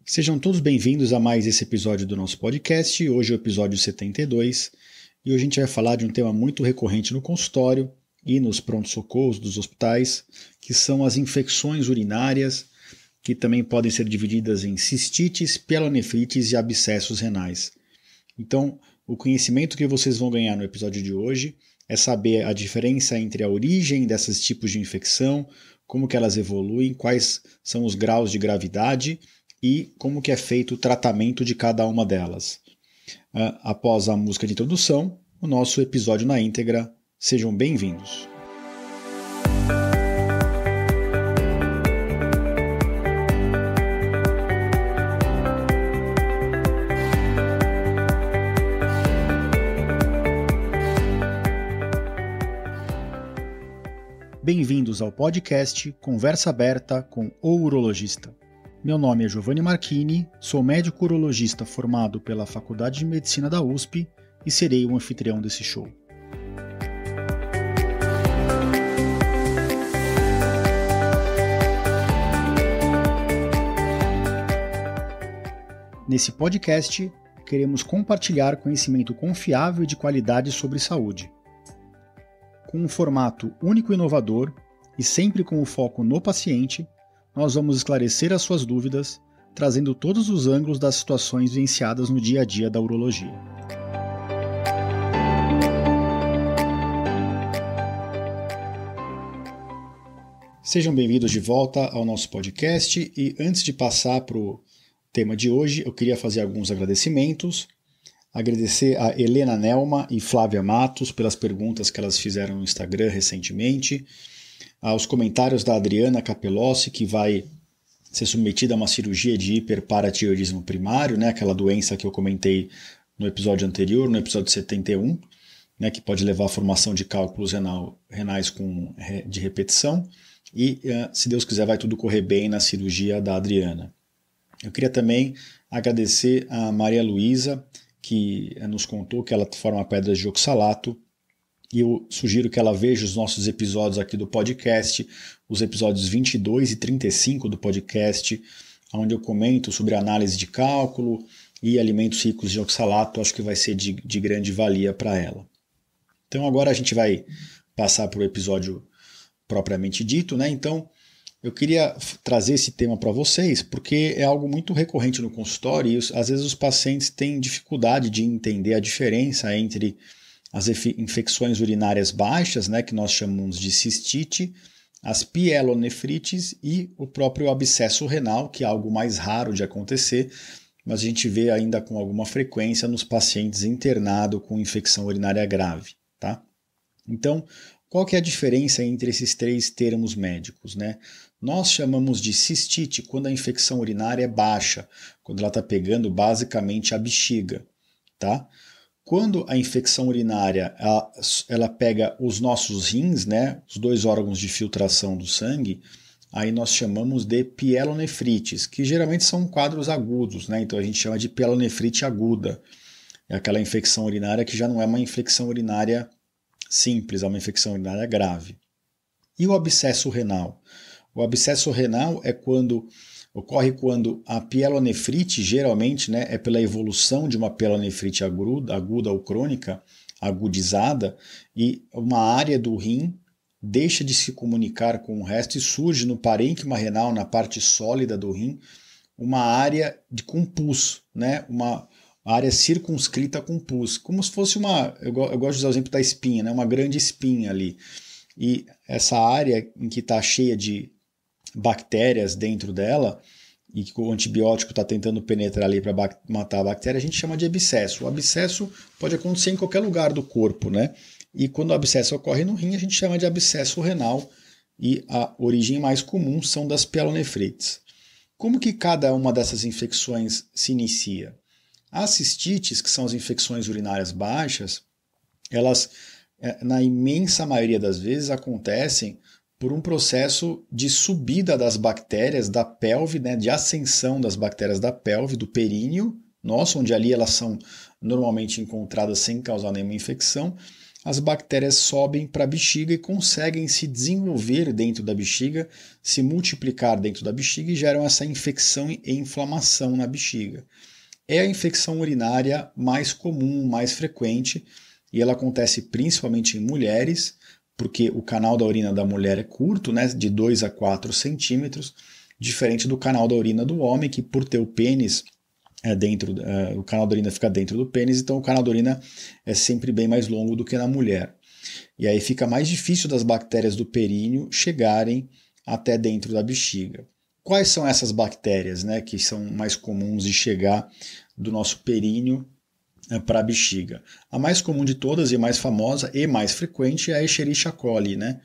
Sejam todos bem-vindos a mais esse episódio do nosso podcast. Hoje é o episódio 72 e hoje a gente vai falar de um tema muito recorrente no consultório e nos prontos-socorros dos hospitais, que são as infecções urinárias, que também podem ser divididas em cistites, pielonefrites e abscessos renais. Então, o conhecimento que vocês vão ganhar no episódio de hoje é saber a diferença entre a origem desses tipos de infecção, como que elas evoluem, quais são os graus de gravidade e como que é feito o tratamento de cada uma delas. Após a música de introdução, o nosso episódio na íntegra. Sejam bem-vindos. Bem-vindos ao podcast Conversa Aberta com o Urologista. Meu nome é Giovanni Marchini, sou médico urologista formado pela Faculdade de Medicina da USP e serei o anfitrião desse show. Nesse podcast, queremos compartilhar conhecimento confiável e de qualidade sobre saúde. Com um formato único e inovador e sempre com o foco no paciente, nós vamos esclarecer as suas dúvidas, trazendo todos os ângulos das situações vivenciadas no dia a dia da urologia. Sejam bem-vindos de volta ao nosso podcast e antes de passar para o tema de hoje, eu queria fazer alguns agradecimentos. Agradecer a Helena Nelma e Flávia Matos pelas perguntas que elas fizeram no Instagram recentemente, aos comentários da Adriana Capelossi, que vai ser submetida a uma cirurgia de hiperparatiroidismo primário, né, aquela doença que eu comentei no episódio anterior, no episódio 71, né, que pode levar à formação de cálculos renais de repetição, e se Deus quiser vai tudo correr bem na cirurgia da Adriana. Eu queria também agradecer a Maria Luísa, que nos contou que ela forma pedras de oxalato, e eu sugiro que ela veja os nossos episódios aqui do podcast, os episódios 22 e 35 do podcast, onde eu comento sobre análise de cálculo e alimentos ricos de oxalato. Acho que vai ser de grande valia para ela. Então agora a gente vai passar para o episódio propriamente dito, né? Então eu queria trazer esse tema para vocês porque é algo muito recorrente no consultório e às vezes os pacientes têm dificuldade de entender a diferença entre as infecções urinárias baixas, né, que nós chamamos de cistite, as pielonefrites e o próprio abscesso renal, que é algo mais raro de acontecer, mas a gente vê ainda com alguma frequência nos pacientes internados com infecção urinária grave. Tá? Então, qual que é a diferença entre esses três termos médicos, né? Nós chamamos de cistite quando a infecção urinária é baixa, quando ela está pegando basicamente a bexiga. Tá? Quando a infecção urinária ela pega os nossos rins, né, os dois órgãos de filtração do sangue, aí nós chamamos de pielonefrites, que geralmente são quadros agudos, né, então a gente chama de pielonefrite aguda. É aquela infecção urinária que já não é uma infecção urinária simples, é uma infecção urinária grave. E o abscesso renal? O abscesso renal ocorre quando a pielonefrite, geralmente, né, é pela evolução de uma pielonefrite aguda ou crônica, agudizada, e uma área do rim deixa de se comunicar com o resto e surge no parênquima renal, na parte sólida do rim, uma área com pus, né, uma área circunscrita com pus, como se fosse eu gosto de usar o exemplo da espinha, né, uma grande espinha ali. E essa área em que está cheia de bactérias dentro dela e que o antibiótico está tentando penetrar ali para matar a bactéria, a gente chama de abscesso. O abscesso pode acontecer em qualquer lugar do corpo, né? E quando o abscesso ocorre no rim, a gente chama de abscesso renal e a origem mais comum são das pielonefrites. Como que cada uma dessas infecções se inicia? As cistites, que são as infecções urinárias baixas, elas, na imensa maioria das vezes, acontecem por um processo de subida das bactérias da pelve, né, de ascensão das bactérias da pelve, do períneo nosso, onde ali elas são normalmente encontradas sem causar nenhuma infecção, as bactérias sobem para a bexiga e conseguem se desenvolver dentro da bexiga, se multiplicar dentro da bexiga e geram essa infecção e inflamação na bexiga. É a infecção urinária mais comum, mais frequente, e ela acontece principalmente em mulheres, porque o canal da urina da mulher é curto, né, de 2 a 4 centímetros, diferente do canal da urina do homem, que por ter o pênis o canal da urina fica dentro do pênis, então o canal da urina é sempre bem mais longo do que na mulher. E aí fica mais difícil das bactérias do períneo chegarem até dentro da bexiga. Quais são essas bactérias, né, que são mais comuns de chegar do nosso períneo para a bexiga? A mais comum de todas e mais famosa e mais frequente é a Escherichia coli, né?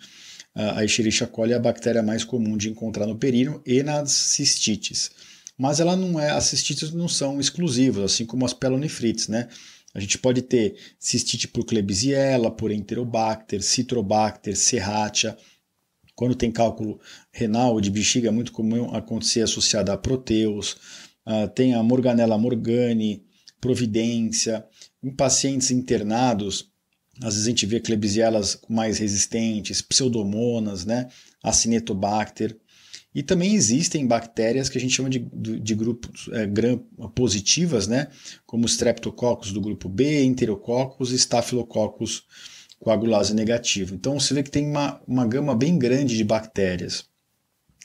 A Escherichia coli é a bactéria mais comum de encontrar no períneo e nas cistites. Mas as cistites não são exclusivas, assim como as pielonefrites, né? A gente pode ter cistite por Klebsiella, por Enterobacter, Citrobacter, Serratia. Quando tem cálculo renal de bexiga, é muito comum acontecer associada a Proteus. Tem a Morganella morgani, Providência. Em pacientes internados, às vezes a gente vê Klebsiellas mais resistentes, Pseudomonas, né? Acinetobacter. E também existem bactérias que a gente chama de grupos gram-positivas, né? Como Streptococcus do grupo B, Enterococcus e Staphylococcus coagulase negativo. Então você vê que tem uma gama bem grande de bactérias.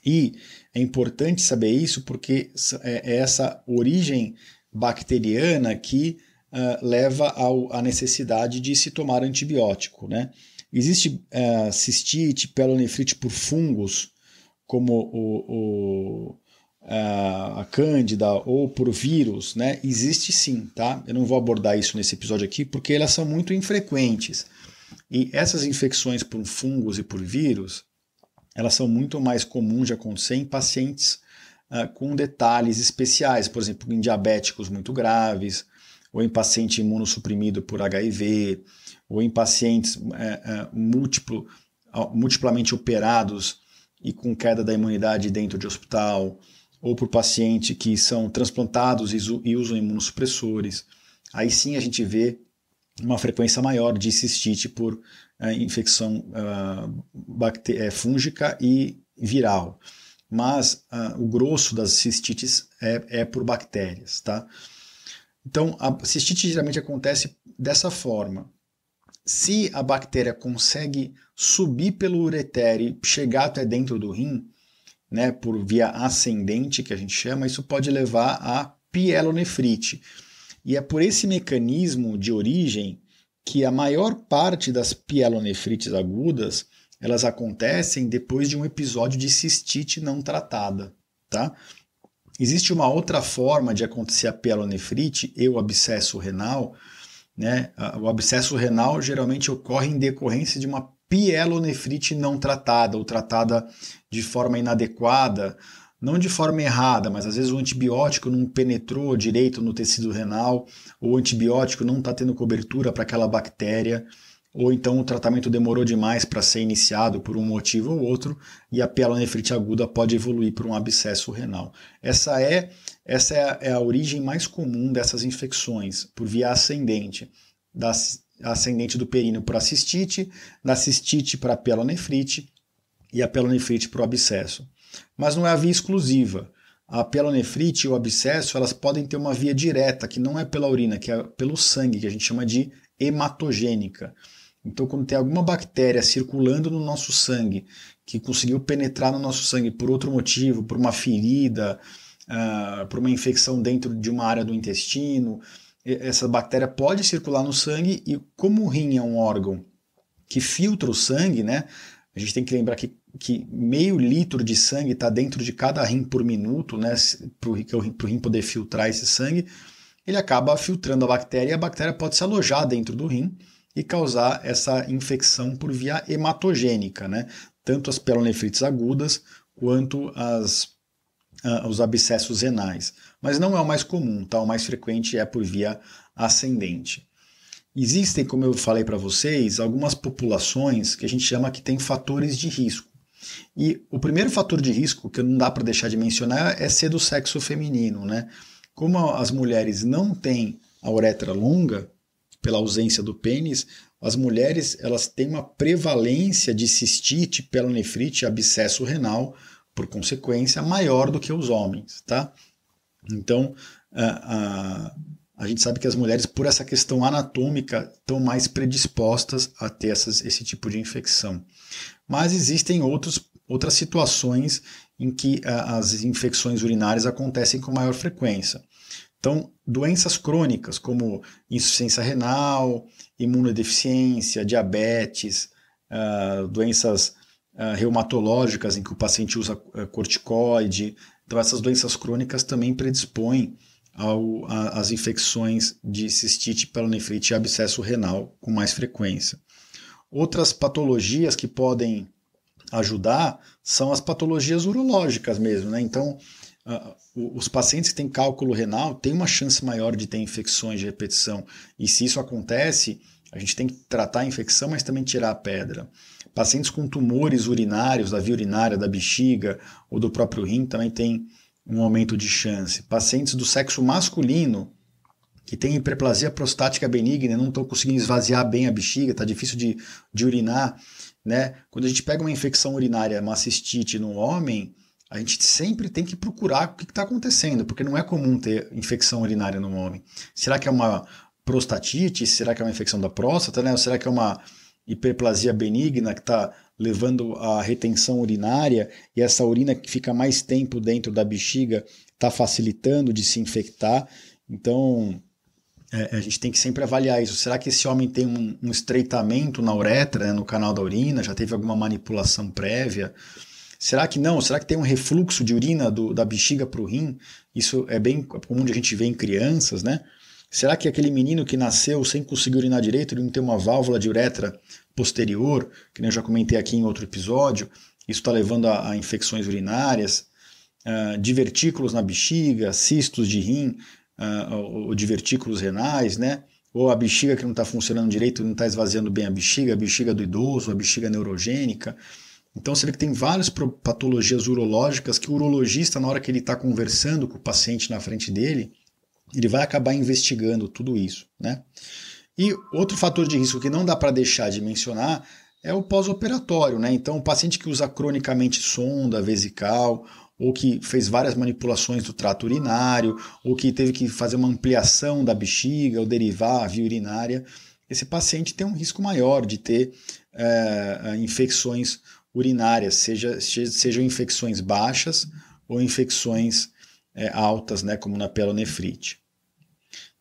E é importante saber isso porque é essa origem bacteriana que leva à necessidade de se tomar antibiótico, né? Existe cistite, pielonefrite por fungos, como a cândida ou por vírus, né? Existe sim, tá? Eu não vou abordar isso nesse episódio aqui porque elas são muito infrequentes. E essas infecções por fungos e por vírus, elas são muito mais comuns de acontecer em pacientes com detalhes especiais, por exemplo, em diabéticos muito graves, ou em paciente imunossuprimido por HIV, ou em pacientes multiplamente operados e com queda da imunidade dentro de hospital, ou por pacientes que são transplantados e usam imunossupressores. Aí sim a gente vê uma frequência maior de cistite por infecção fúngica e viral. Mas o grosso das cistites é por bactérias, tá? Então, a cistite geralmente acontece dessa forma. Se a bactéria consegue subir pelo ureter e chegar até dentro do rim, né, por via ascendente, que a gente chama, isso pode levar a pielonefrite. E é por esse mecanismo de origem que a maior parte das pielonefrites agudas, elas acontecem depois de um episódio de cistite não tratada, tá? Existe uma outra forma de acontecer a pielonefrite e o abscesso renal, né? O abscesso renal geralmente ocorre em decorrência de uma pielonefrite não tratada ou tratada de forma inadequada, não de forma errada, mas às vezes o antibiótico não penetrou direito no tecido renal, ou o antibiótico não está tendo cobertura para aquela bactéria, ou então o tratamento demorou demais para ser iniciado por um motivo ou outro, e a pielonefrite aguda pode evoluir para um abscesso renal. Essa é a origem mais comum dessas infecções, por via ascendente, da ascendente do períneo para a cistite, da cistite para a pielonefrite e a pielonefrite para o abscesso. Mas não é a via exclusiva. A pielonefrite e o abscesso, elas podem ter uma via direta, que não é pela urina, que é pelo sangue, que a gente chama de hematogênica. Então, quando tem alguma bactéria circulando no nosso sangue, que conseguiu penetrar no nosso sangue por outro motivo, por uma ferida, por uma infecção dentro de uma área do intestino, essa bactéria pode circular no sangue e como o rim é um órgão que filtra o sangue, né? A gente tem que lembrar que meio litro de sangue está dentro de cada rim por minuto, né? Para o rim poder filtrar esse sangue, ele acaba filtrando a bactéria e a bactéria pode se alojar dentro do rim e causar essa infecção por via hematogênica, né? Tanto as pielonefrites agudas quanto os abscessos renais. Mas não é o mais comum, tá? O mais frequente é por via ascendente. Existem, como eu falei para vocês, algumas populações que a gente chama que tem fatores de risco. E o primeiro fator de risco que não dá para deixar de mencionar é ser do sexo feminino, né? Como as mulheres não têm a uretra longa, pela ausência do pênis, as mulheres elas têm uma prevalência de cistite, pielonefrite e abscesso renal, por consequência, maior do que os homens, tá? Então, a gente sabe que as mulheres, por essa questão anatômica, estão mais predispostas a ter esse tipo de infecção. Mas existem outras situações em que as infecções urinárias acontecem com maior frequência. Então, doenças crônicas como insuficiência renal, imunodeficiência, diabetes, doenças reumatológicas em que o paciente usa corticoide. Então, essas doenças crônicas também predispõem às infecções de cistite, pielonefrite e abscesso renal com mais frequência. Outras patologias que podem ajudar são as patologias urológicas mesmo, né? Então, os pacientes que têm cálculo renal têm uma chance maior de ter infecções de repetição. E se isso acontece, a gente tem que tratar a infecção, mas também tirar a pedra. Pacientes com tumores urinários, da via urinária, da bexiga ou do próprio rim também têm um aumento de chance. Pacientes do sexo masculino que têm hiperplasia prostática benigna, não estão conseguindo esvaziar bem a bexiga, está difícil de urinar, né? Quando a gente pega uma infecção urinária, uma cistite no homem, a gente sempre tem que procurar o que está acontecendo, porque não é comum ter infecção urinária no homem. Será que é uma prostatite? Será que é uma infecção da próstata? Né? Ou será que é uma hiperplasia benigna que está levando à retenção urinária e essa urina que fica mais tempo dentro da bexiga está facilitando de se infectar? Então, a gente tem que sempre avaliar isso. Será que esse homem tem um estreitamento na uretra, né, no canal da urina? Já teve alguma manipulação prévia? Será que não? Será que tem um refluxo de urina da bexiga para o rim? Isso é bem comum de a gente ver em crianças, né? Será que aquele menino que nasceu sem conseguir urinar direito, ele não tem uma válvula de uretra posterior, que eu já comentei aqui em outro episódio? Isso está levando a infecções urinárias, divertículos na bexiga, cistos de rim, ou divertículos renais, né? Ou a bexiga que não está funcionando direito, não está esvaziando bem a bexiga do idoso, a bexiga neurogênica. Então você vê que tem várias patologias urológicas que o urologista, na hora que ele está conversando com o paciente na frente dele, ele vai acabar investigando tudo isso, né? E outro fator de risco que não dá para deixar de mencionar é o pós-operatório, né? Então, o paciente que usa cronicamente sonda vesical, ou que fez várias manipulações do trato urinário, ou que teve que fazer uma ampliação da bexiga, ou derivar a via urinária, esse paciente tem um risco maior de ter infecções urinárias, sejam infecções baixas ou infecções altas, né, como na pielonefrite.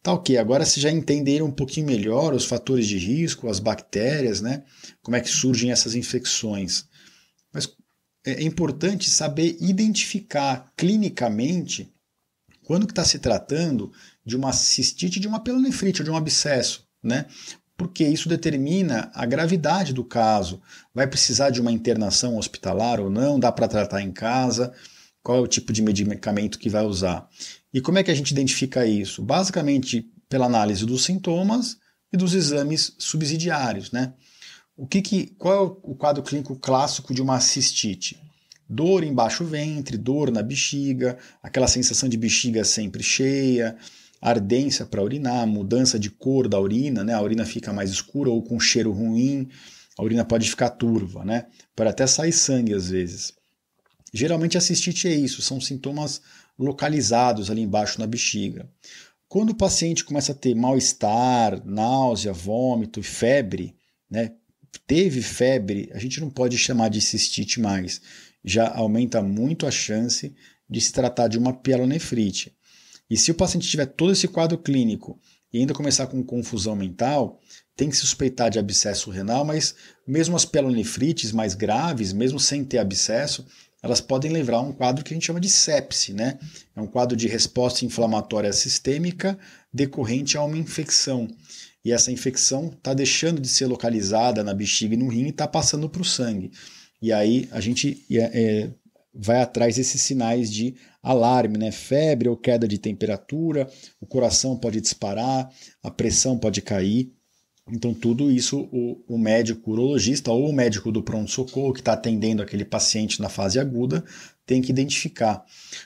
Tá ok, agora vocês já entenderam um pouquinho melhor os fatores de risco, as bactérias, né, como é que surgem essas infecções. Mas é importante saber identificar clinicamente quando que está se tratando de uma cistite, de uma pielonefrite ou de um abscesso, né? Porque isso determina a gravidade do caso. Vai precisar de uma internação hospitalar ou não? Dá para tratar em casa? Qual é o tipo de medicamento que vai usar? E como é que a gente identifica isso? Basicamente pela análise dos sintomas e dos exames subsidiários, né? Qual é o quadro clínico clássico de uma cistite? Dor em baixo ventre, dor na bexiga, aquela sensação de bexiga sempre cheia, ardência para urinar, mudança de cor da urina, né? A urina fica mais escura ou com cheiro ruim, a urina pode ficar turva, né? Pode até sair sangue às vezes. Geralmente a cistite é isso, são sintomas localizados ali embaixo na bexiga. Quando o paciente começa a ter mal-estar, náusea, vômito e febre, né? Teve febre, a gente não pode chamar de cistite mais. Já aumenta muito a chance de se tratar de uma pielonefrite. E se o paciente tiver todo esse quadro clínico e ainda começar com confusão mental, tem que se suspeitar de abscesso renal, mas mesmo as pielonefrites mais graves, mesmo sem ter abscesso, elas podem levar a um quadro que a gente chama de sepse, né? É um quadro de resposta inflamatória sistêmica decorrente a uma infecção. E essa infecção está deixando de ser localizada na bexiga e no rim e está passando para o sangue. E aí a gente vai atrás desses sinais de alarme, né? Febre ou queda de temperatura, o coração pode disparar, a pressão pode cair. Então, tudo isso o médico urologista ou o médico do pronto-socorro que está atendendo aquele paciente na fase aguda tem que identificar.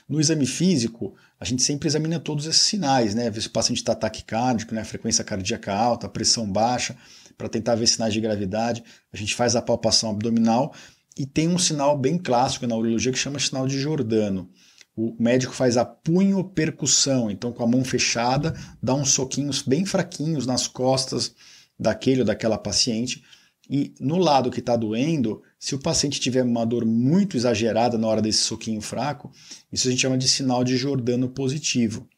No exame físico, a gente sempre examina todos esses sinais, né? Ver se o paciente está taquicárdico, né? Frequência cardíaca alta, pressão baixa, para tentar ver sinais de gravidade. A gente faz a palpação abdominal e tem um sinal bem clássico na urologia que chama sinal de Giordano. O médico faz a punho-percussão, então com a mão fechada, dá uns soquinhos bem fraquinhos nas costas daquele ou daquela paciente, e no lado que está doendo, se o paciente tiver uma dor muito exagerada na hora desse soquinho fraco, isso a gente chama de sinal de Giordano positivo.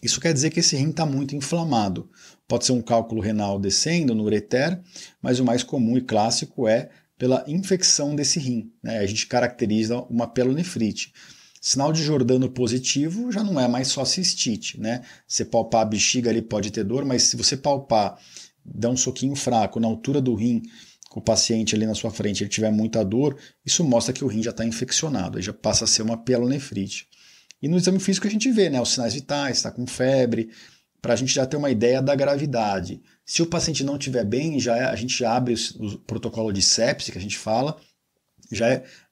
Isso quer dizer que esse rim está muito inflamado. Pode ser um cálculo renal descendo no ureter, mas o mais comum e clássico é pela infecção desse rim, né? A gente caracteriza uma pielonefrite. Sinal de Giordano positivo já não é mais só cistite, né? Você palpar a bexiga ali pode ter dor, mas se você palpar, dá um soquinho fraco na altura do rim, com o paciente ali na sua frente, ele tiver muita dor, isso mostra que o rim já está infeccionado, aí já passa a ser uma pielonefrite. E no exame físico a gente vê, né, os sinais vitais, está com febre, para a gente já ter uma ideia da gravidade. Se o paciente não estiver bem, a gente já abre o protocolo de sepse, que a gente fala,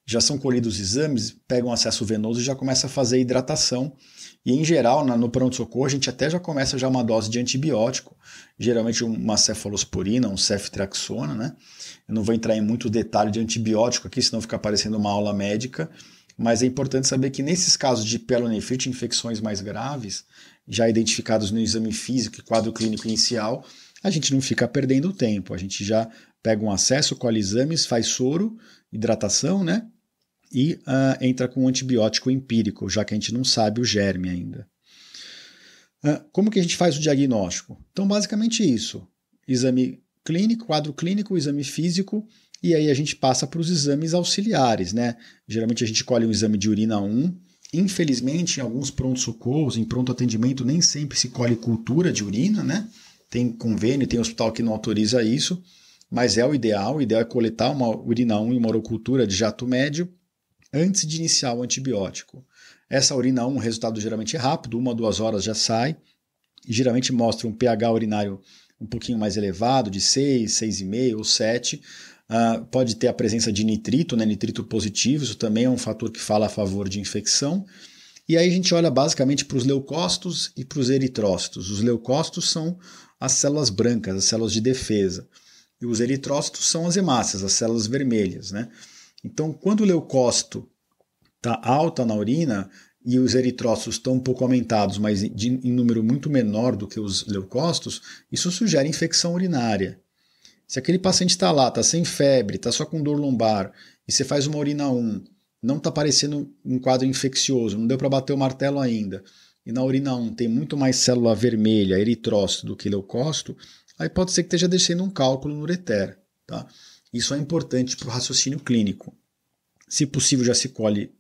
já são colhidos os exames, pega um acesso venoso e já começa a fazer hidratação. E em geral, no pronto-socorro, a gente até já começa uma dose de antibiótico, geralmente uma cefalosporina, um ceftriaxona, né? Eu não vou entrar em muito detalhe de antibiótico aqui, senão fica parecendo uma aula médica, mas é importante saber que nesses casos de pielonefrite, infecções mais graves, já identificados no exame físico e quadro clínico inicial, a gente não fica perdendo tempo, a gente já pega um acesso, colhe exames, faz soro, hidratação, né? E entra com um antibiótico empírico, já que a gente não sabe o germe ainda. Como que a gente faz o diagnóstico? Então, basicamente isso. Exame clínico, quadro clínico, exame físico, e aí a gente passa para os exames auxiliares, né? Geralmente a gente colhe um exame de urina 1. Infelizmente, em alguns pronto-socorros, em pronto atendimento, nem sempre se colhe cultura de urina, né? Tem convênio, tem hospital que não autoriza isso, mas é o ideal é coletar uma urina 1 e uma urocultura de jato médio antes de iniciar o antibiótico. Essa urina 1, o resultado geralmente é rápido, 1 a 2 horas já sai, e geralmente mostra um pH urinário um pouquinho mais elevado, de 6, 6,5 ou 7. Pode ter a presença de nitrito, né, nitrito positivo, isso também é um fator que fala a favor de infecção. E aí a gente olha basicamente para os leucócitos e para os eritrócitos. Os leucócitos são as células brancas, as células de defesa. E os eritrócitos são as hemácias, as células vermelhas, né? Então, quando o leucócito está alta na urina e os eritrócitos estão um pouco aumentados, mas em número muito menor do que os leucócitos, isso sugere infecção urinária. Se aquele paciente está lá, está sem febre, está só com dor lombar, e você faz uma urina 1, não está parecendo um quadro infeccioso, não deu para bater o martelo ainda, e na urina 1 tem muito mais célula vermelha, eritrócito, do que leucócito, aí pode ser que esteja descendo um cálculo no ureter, tá? Isso é importante para o raciocínio clínico. Se possível, já se colhe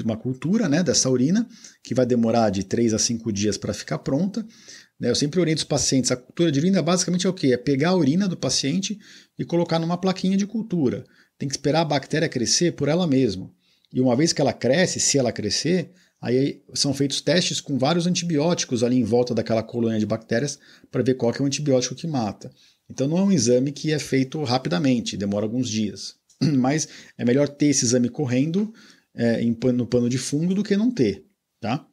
uma cultura, né, dessa urina, que vai demorar de 3 a 5 dias para ficar pronta. Eu sempre oriento os pacientes, a cultura de urina basicamente é o quê? É pegar a urina do paciente e colocar numa plaquinha de cultura. Tem que esperar a bactéria crescer por ela mesma. E uma vez que ela cresce, se ela crescer, aí são feitos testes com vários antibióticos ali em volta daquela colônia de bactérias para ver qual que é o antibiótico que mata. Então não é um exame que é feito rapidamente, demora alguns dias. Mas é melhor ter esse exame correndo no pano de fundo do que não ter, tá?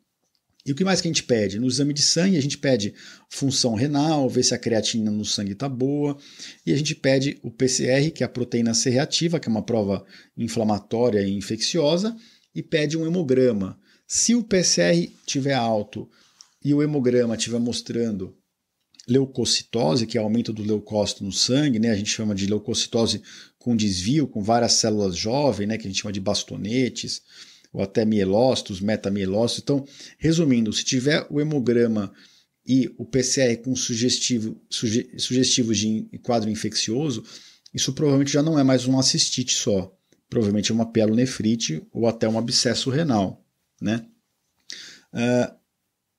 E o que mais que a gente pede? No exame de sangue a gente pede função renal, ver se a creatina no sangue está boa, e a gente pede o PCR, que é a proteína C reativa, que é uma prova inflamatória e infecciosa, e pede um hemograma. Se o PCR estiver alto e o hemograma estiver mostrando leucocitose, que é aumento do leucócito no sangue, né? A gente chama de leucocitose com desvio, com várias células jovens, né? Que a gente chama de bastonetes, ou até mielócitos, metamielócitos. Então, resumindo, se tiver o hemograma e o PCR com sugestivos de quadro infeccioso, isso provavelmente já não é mais uma cistite só, provavelmente é uma pielonefrite ou até um abscesso renal, né?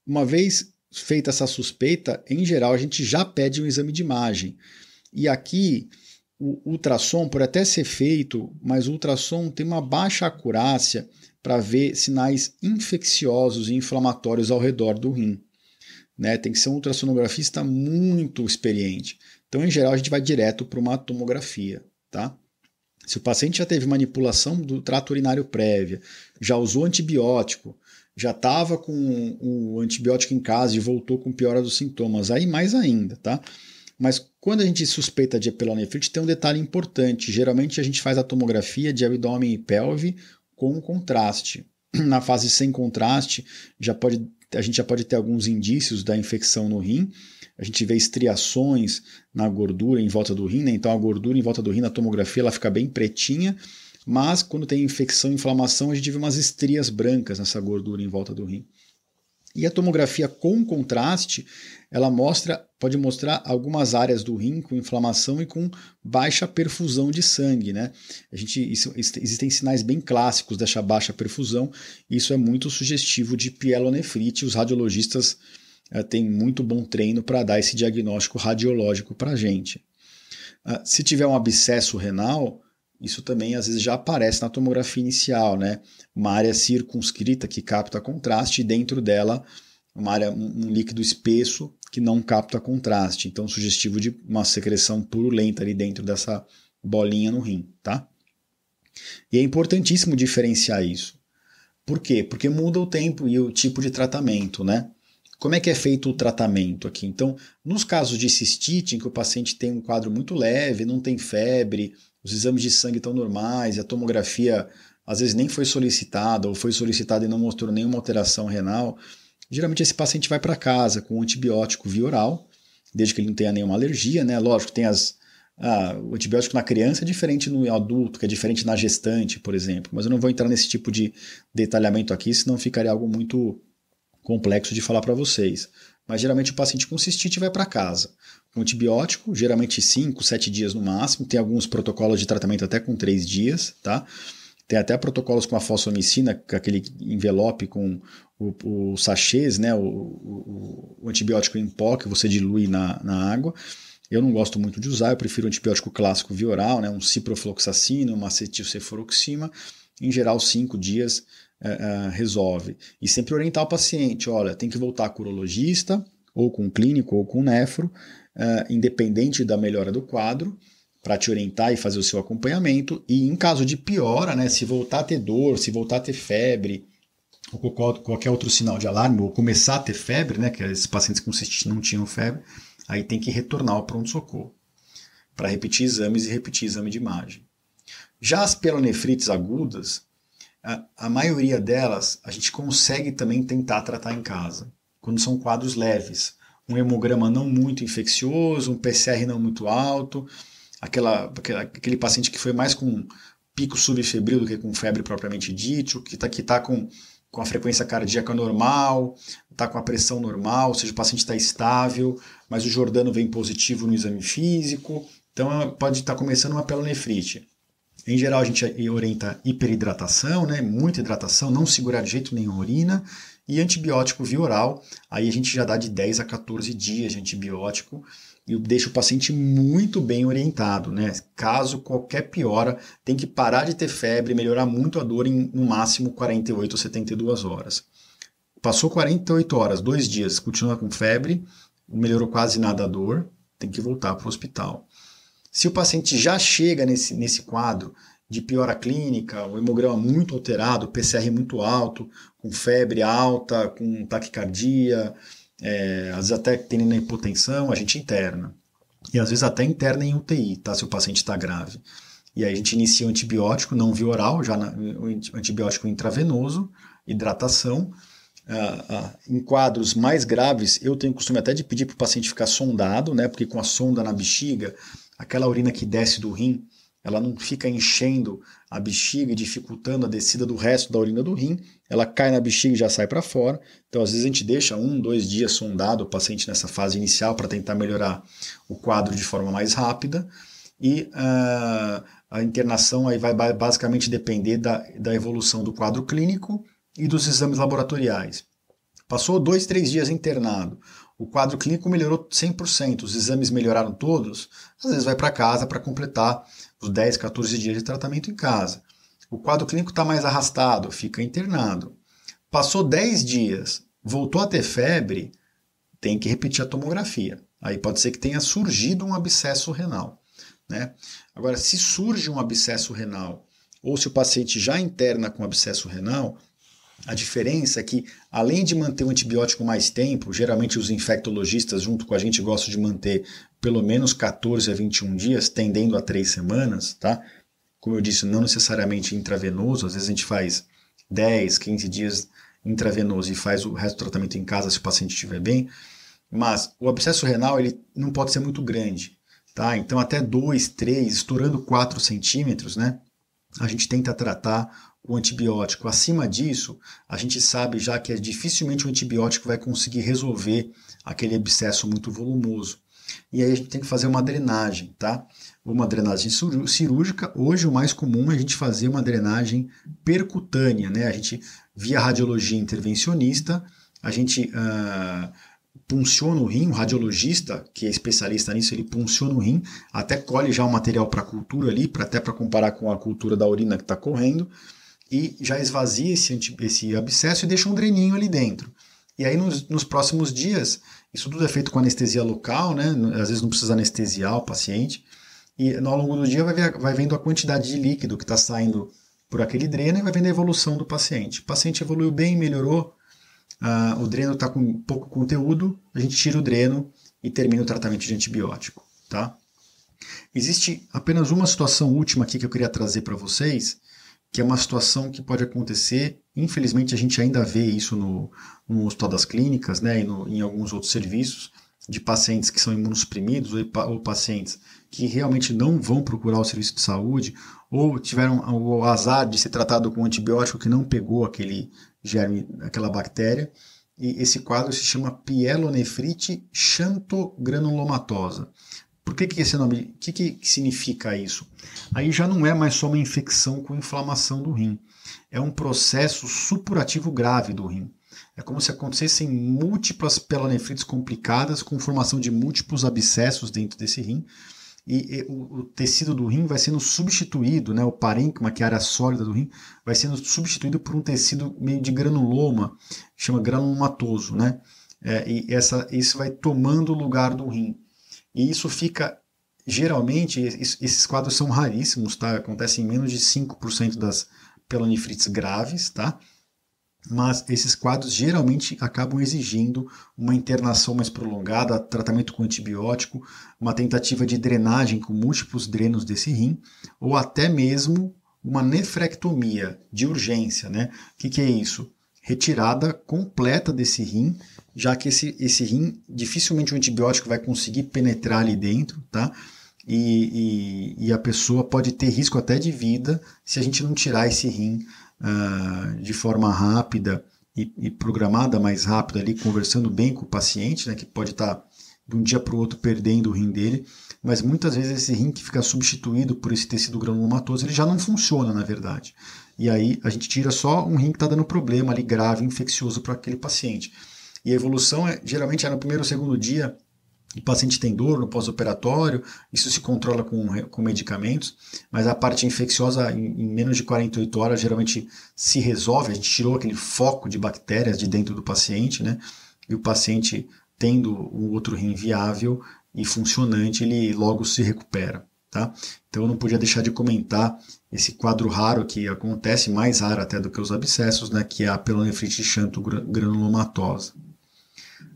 Uma vez feita essa suspeita, em geral a gente já pede um exame de imagem. E aqui o ultrassom pode até ser feito, mas o ultrassom tem uma baixa acurácia para ver sinais infecciosos e inflamatórios ao redor do rim. né? Tem que ser um ultrassonografista muito experiente. Então, em geral, a gente vai direto para uma tomografia, tá? Se o paciente já teve manipulação do trato urinário prévia, já usou antibiótico, já estava com o antibiótico em casa e voltou com piora dos sintomas, aí mais ainda, tá? Mas quando a gente suspeita de pielonefrite, tem um detalhe importante. Geralmente a gente faz a tomografia de abdômen e pelve com contraste. Na fase sem contraste, a gente já pode ter alguns indícios da infecção no rim. A gente vê estriações na gordura em volta do rim, né? Então a gordura em volta do rim na tomografia ela fica bem pretinha, mas quando tem infecção e inflamação, a gente vê umas estrias brancas nessa gordura em volta do rim. E a tomografia com contraste, ela pode mostrar algumas áreas do rim com inflamação e com baixa perfusão de sangue, né? Existem sinais bem clássicos dessa baixa perfusão, e isso é muito sugestivo de pielonefrite. Os radiologistas têm muito bom treino para dar esse diagnóstico radiológico para a gente. Se tiver um abscesso renal, isso também às vezes já aparece na tomografia inicial, né? Uma área circunscrita que capta contraste e dentro dela um líquido espesso que não capta contraste. Então, sugestivo de uma secreção purulenta ali dentro dessa bolinha no rim, tá? E é importantíssimo diferenciar isso. Por quê? Porque muda o tempo e o tipo de tratamento, né? Como é que é feito o tratamento aqui? Então, nos casos de cistite, em que o paciente tem um quadro muito leve, não tem febre, os exames de sangue estão normais, e a tomografia às vezes nem foi solicitada, ou foi solicitada e não mostrou nenhuma alteração renal, geralmente esse paciente vai para casa com antibiótico via oral, desde que ele não tenha nenhuma alergia, né? Lógico, tem o antibiótico na criança é diferente no adulto, que é diferente na gestante, por exemplo, mas eu não vou entrar nesse tipo de detalhamento aqui, senão ficaria algo muito complexo de falar para vocês. Mas geralmente o paciente com cistite vai para casa com antibiótico, geralmente 5, 7 dias no máximo. Tem alguns protocolos de tratamento até com 3 dias, tá? Tem até protocolos com a fosfomicina, com aquele envelope com os sachês, né? O antibiótico em pó que você dilui na água. Eu não gosto muito de usar, eu prefiro o antibiótico clássico via oral, né? Um ciprofloxacino, uma acetilcefuroxima. Em geral, 5 dias resolve. E sempre orientar o paciente, olha, tem que voltar com o urologista, ou com o clínico, ou com o nefro, independente da melhora do quadro, para te orientar e fazer o seu acompanhamento. E em caso de piora, né, se voltar a ter dor, se voltar a ter febre, ou qualquer outro sinal de alarme, ou começar a ter febre, né, que esses pacientes com cistite não tinham febre, aí tem que retornar ao pronto-socorro para repetir exames e repetir exame de imagem. Já as pielonefrites agudas, a maioria delas a gente consegue também tentar tratar em casa, quando são quadros leves. Um hemograma não muito infeccioso, um PCR não muito alto, aquele paciente que foi mais com pico subfebril do que com febre propriamente dito, que está com a frequência cardíaca normal, está com a pressão normal, ou seja, o paciente está estável, mas o Jordano vem positivo no exame físico, então pode estar começando uma pielonefrite. Em geral, a gente orienta hiperidratação, né? Muita hidratação, não segurar de jeito nenhum a urina, e antibiótico via oral. Aí a gente já dá de 10 a 14 dias de antibiótico e deixa o paciente muito bem orientado, né? Caso qualquer piora, tem que parar de ter febre, melhorar muito a dor em no máximo 48 ou 72 horas. Passou 48 horas, 2 dias, continua com febre, melhorou quase nada a dor, tem que voltar para o hospital. Se o paciente já chega nesse quadro de piora clínica, o hemograma muito alterado, o PCR muito alto, com febre alta, com taquicardia, às vezes até tendo hipotensão, a gente interna. E às vezes até interna em UTI, tá? Se o paciente está grave. E aí a gente inicia o antibiótico não via oral, o antibiótico intravenoso, hidratação. Em quadros mais graves, eu tenho o costume até de pedir para o paciente ficar sondado, né? Porque com a sonda na bexiga, aquela urina que desce do rim, ela não fica enchendo a bexiga e dificultando a descida do resto da urina do rim, ela cai na bexiga e já sai para fora. Então, às vezes, a gente deixa 1, 2 dias sondado o paciente nessa fase inicial para tentar melhorar o quadro de forma mais rápida. E a internação aí vai basicamente depender da evolução do quadro clínico e dos exames laboratoriais. Passou 2, 3 dias internado, o quadro clínico melhorou 100%, os exames melhoraram todos, às vezes vai para casa para completar os 10, 14 dias de tratamento em casa. O quadro clínico está mais arrastado, fica internado. Passou 10 dias, voltou a ter febre, tem que repetir a tomografia. Aí pode ser que tenha surgido um abscesso renal, né? Agora, se surge um abscesso renal ou se o paciente já interna com abscesso renal, a diferença é que, além de manter o antibiótico mais tempo, geralmente os infectologistas junto com a gente gostam de manter pelo menos 14 a 21 dias, tendendo a 3 semanas, tá? Como eu disse, não necessariamente intravenoso, às vezes a gente faz 10, 15 dias intravenoso e faz o resto do tratamento em casa se o paciente estiver bem, mas o abscesso renal ele não pode ser muito grande, tá? Então até 2, 3, estourando 4 centímetros, né? A gente tenta tratar o antibiótico. Acima disso, a gente sabe já que dificilmente o antibiótico vai conseguir resolver aquele abscesso muito volumoso. E aí a gente tem que fazer uma drenagem, tá? Uma drenagem cirúrgica. Hoje o mais comum é a gente fazer uma drenagem percutânea, né? A gente, via radiologia intervencionista, a gente punciona o rim, o radiologista, que é especialista nisso, ele punciona o rim, até colhe já o material para cultura ali, até para comparar com a cultura da urina que está correndo, e já esvazia esse abscesso e deixa um dreninho ali dentro. E aí nos próximos dias, isso tudo é feito com anestesia local, né? Às vezes não precisa anestesiar o paciente, e ao longo do dia vai vendo a quantidade de líquido que está saindo por aquele dreno e vai vendo a evolução do paciente. O paciente evoluiu bem, melhorou, o dreno está com pouco conteúdo, a gente tira o dreno e termina o tratamento de antibiótico, tá? Existe apenas uma situação última aqui que eu queria trazer para vocês, que é uma situação que pode acontecer, infelizmente a gente ainda vê isso no Hospital das Clínicas, né, e em alguns outros serviços, de pacientes que são imunossuprimidos ou pacientes que realmente não vão procurar o serviço de saúde ou tiveram o azar de ser tratado com um antibiótico que não pegou aquele germe, aquela bactéria, e esse quadro se chama pielonefrite xantogranulomatosa. Por que esse nome? O que significa isso? Aí já não é mais só uma infecção com inflamação do rim. É um processo supurativo grave do rim. É como se acontecessem múltiplas pielonefrites complicadas com formação de múltiplos abscessos dentro desse rim. E o tecido do rim vai sendo substituído, né, o parênquima, que é a área sólida do rim, vai sendo substituído por um tecido meio de granuloma, que chama granulomatoso, né? Isso vai tomando o lugar do rim. E isso fica, geralmente, esses quadros são raríssimos, tá? Acontecem em menos de 5% das pielonefrites graves, tá? Mas esses quadros geralmente acabam exigindo uma internação mais prolongada, tratamento com antibiótico, uma tentativa de drenagem com múltiplos drenos desse rim, ou até mesmo uma nefrectomia de urgência, né? O que é isso? Retirada completa desse rim, já que esse rim, dificilmente o antibiótico vai conseguir penetrar ali dentro, tá? E a pessoa pode ter risco até de vida se a gente não tirar esse rim de forma rápida e programada mais rápida ali, conversando bem com o paciente, né, que pode estar de um dia para o outro perdendo o rim dele, mas muitas vezes esse rim que fica substituído por esse tecido granulomatoso, ele já não funciona, na verdade. E aí a gente tira só um rim que está dando problema ali grave, infeccioso para aquele paciente. E a evolução geralmente é no primeiro ou segundo dia. O paciente tem dor no pós-operatório, isso se controla com medicamentos, mas a parte infecciosa em menos de 48 horas geralmente se resolve, a gente tirou aquele foco de bactérias de dentro do paciente, né? E o paciente tendo um outro rim viável e funcionante, ele logo se recupera, tá? Então eu não podia deixar de comentar esse quadro raro que acontece, mais raro até do que os abscessos, né? Que é a pielonefrite xantogranulomatosa.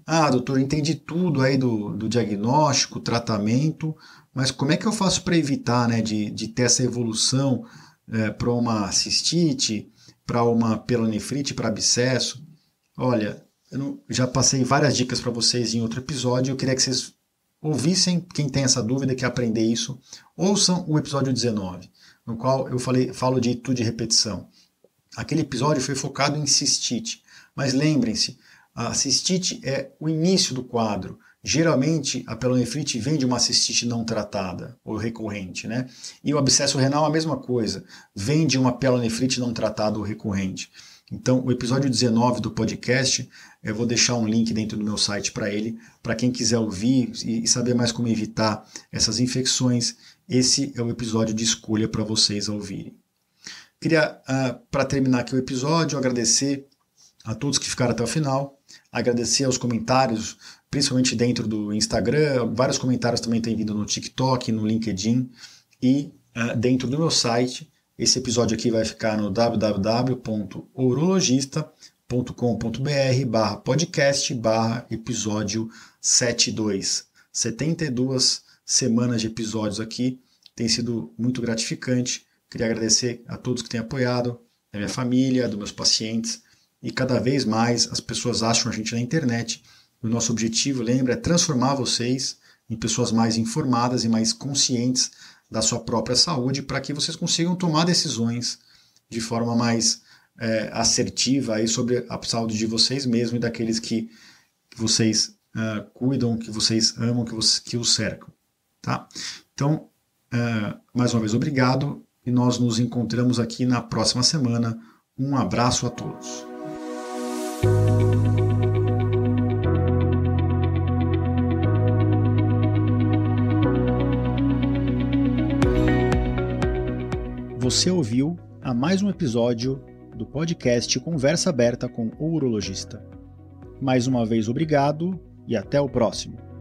Ah, doutor, entendi tudo aí do diagnóstico, tratamento, mas como é que eu faço para evitar, né, de ter essa evolução para uma cistite, para uma pielonefrite, para abscesso? Olha, já passei várias dicas para vocês em outro episódio, eu queria que vocês ouvissem, quem tem essa dúvida, quer aprender isso, ouçam o episódio 19, no qual eu falo de etude e repetição. Aquele episódio foi focado em cistite, mas lembrem-se, a cistite é o início do quadro. Geralmente, a pielonefrite vem de uma cistite não tratada ou recorrente, né? E o abscesso renal é a mesma coisa, vem de uma pielonefrite não tratada ou recorrente. Então, o episódio 19 do podcast, eu vou deixar um link dentro do meu site para ele, para quem quiser ouvir e saber mais como evitar essas infecções. Esse é o episódio de escolha para vocês ouvirem. Queria, para terminar aqui o episódio, agradecer a todos que ficaram até o final, agradecer aos comentários, principalmente dentro do Instagram. Vários comentários também têm vindo no TikTok, no LinkedIn e dentro do meu site. Esse episódio aqui vai ficar no www.urologista.com.br/podcast/episódio 72. 72 semanas de episódios aqui, tem sido muito gratificante. Queria agradecer a todos que têm apoiado, da minha família, dos meus pacientes, e cada vez mais as pessoas acham a gente na internet. O nosso objetivo, lembra, é transformar vocês em pessoas mais informadas e mais conscientes da sua própria saúde, para que vocês consigam tomar decisões de forma mais assertiva aí sobre a saúde de vocês mesmos e daqueles que vocês cuidam, que vocês amam, que os cercam. Tá? Então, mais uma vez, obrigado e nós nos encontramos aqui na próxima semana. Um abraço a todos. Você ouviu a mais um episódio do podcast Conversa Aberta com o Urologista. Mais uma vez, obrigado e até o próximo.